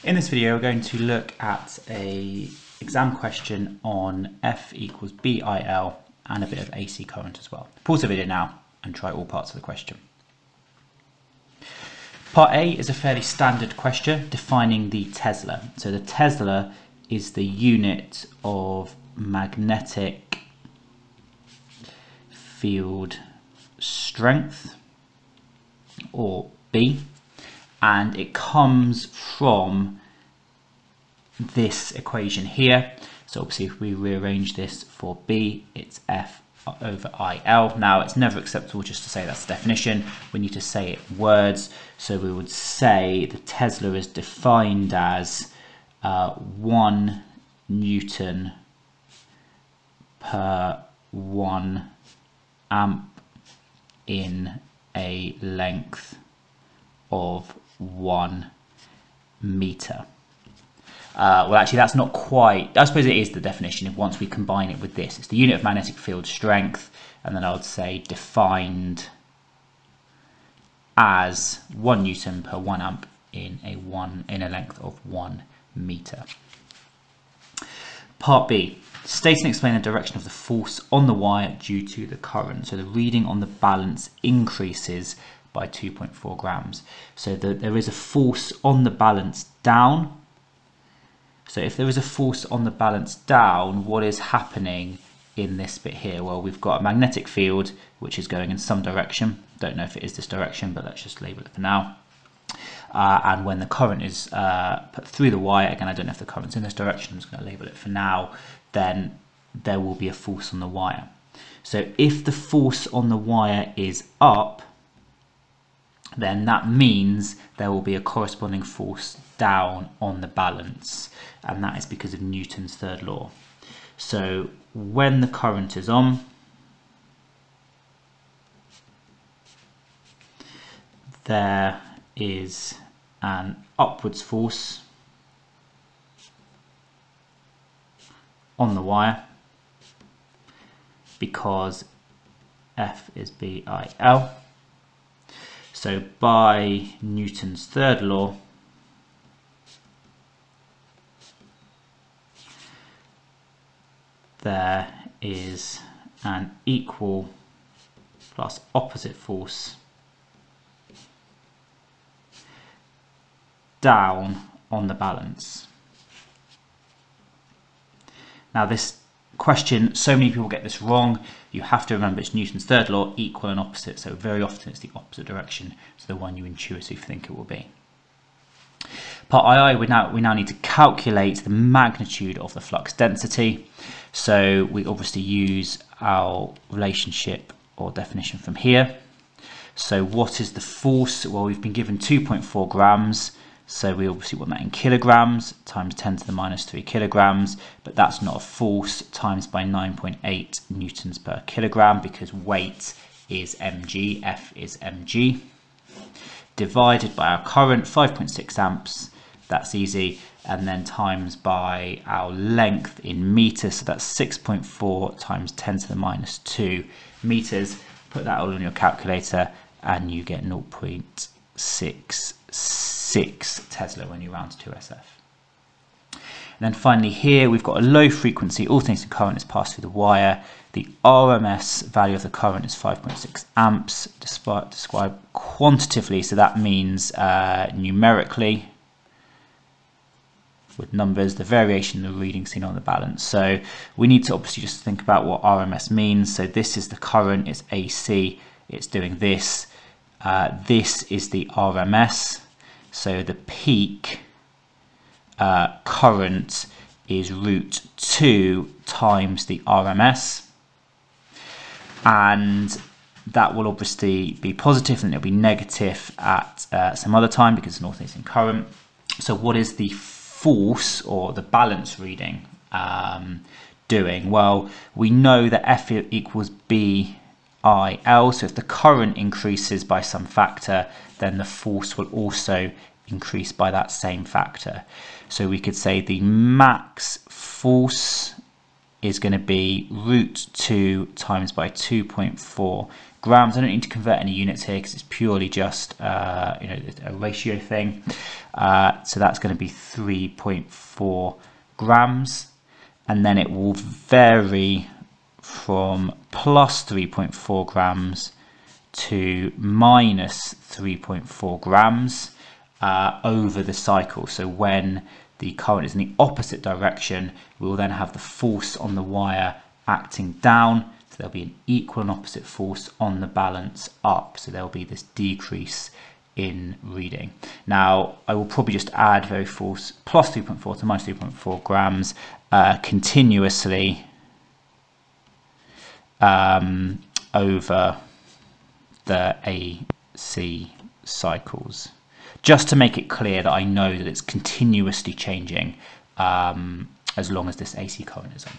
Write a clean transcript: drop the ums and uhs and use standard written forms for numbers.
In this video, we're going to look at an exam question on F equals BIL and a bit of AC current as well. Pause the video now and try all parts of the question. Part A is a fairly standard question defining the Tesla. So the Tesla is the unit of magnetic field strength, or B, and it comes from this equation here. So obviously if we rearrange this for B, it's F over IL. Now it's never acceptable just to say that's the definition. We need to say it in words. So we would say the Tesla is defined as 1 Newton per 1 amp in a length of 1 meter. Well, actually, that's not quite. I suppose it is the definition if once we combine it with this. It's the unit of magnetic field strength, and then I would say defined as 1 Newton per 1 amp in a length of 1 meter. Part B. State and explain the direction of the force on the wire due to the current. So the reading on the balance increases by 2.4 grams. So there is a force on the balance down. So if there is a force on the balance down, what is happening in this bit here? Well, we've got a magnetic field which is going in some direction. Don't know if it is this direction, but let's just label it for now. And when the current is put through the wire, again, I don't know if the current's in this direction, I'm just going to label it for now, then there will be a force on the wire. So if the force on the wire is up, then that means there will be a corresponding force down on the balance, and that is because of Newton's third law. So when the current is on, there is an upwards force on the wire because F is BIL. So by Newton's third law, there is an equal plus opposite force down on the balance. Now this question, so many people get this wrong. You have to remember it's Newton's third law, equal and opposite, so very often it's the opposite direction to the one you intuitively think it will be. Part II, we now need to calculate the magnitude of the flux density. So we obviously use our relationship or definition from here. So what is the force? Well, we've been given 2.4 grams. So we obviously want that in kilograms, times 10 to the minus 3 kilograms, but that's not a force, times by 9.8 newtons per kilogram, because weight is mg, F is mg, divided by our current, 5.6 amps, that's easy, and then times by our length in meters, so that's 6.4 times 10 to the minus 2 meters. Put that all in your calculator and you get 0.66 Tesla when you round to 2SF. And then finally here we've got a low frequency alternating current is passed through the wire. The RMS value of the current is 5.6 amps, described quantitatively, so that means numerically with numbers, the variation in the reading seen on the balance. So we need to obviously just think about what RMS means. So this is the current, it's AC, it's doing this. This is the RMS. So the peak current is root 2 times the RMS, and that will obviously be positive and it'll be negative at some other time because it's an alternating current. So what is the force or the balance reading doing? Well, we know that F equals BIL, so if the current increases by some factor, then the force will also increase by that same factor. So we could say the max force is going to be root 2 times by 2.4 grams. I don't need to convert any units here because it's purely just a ratio thing. So that's going to be 3.4 grams, and then it will vary from plus 3.4 grams to minus 3.4 grams over the cycle. So when the current is in the opposite direction, we will then have the force on the wire acting down. So there'll be an equal and opposite force on the balance up. So there'll be this decrease in reading. Now, I will probably just add very force plus 3.4 to minus 3.4 grams continuously over the AC cycles, just to make it clear that I know that it's continuously changing as long as this AC current is on.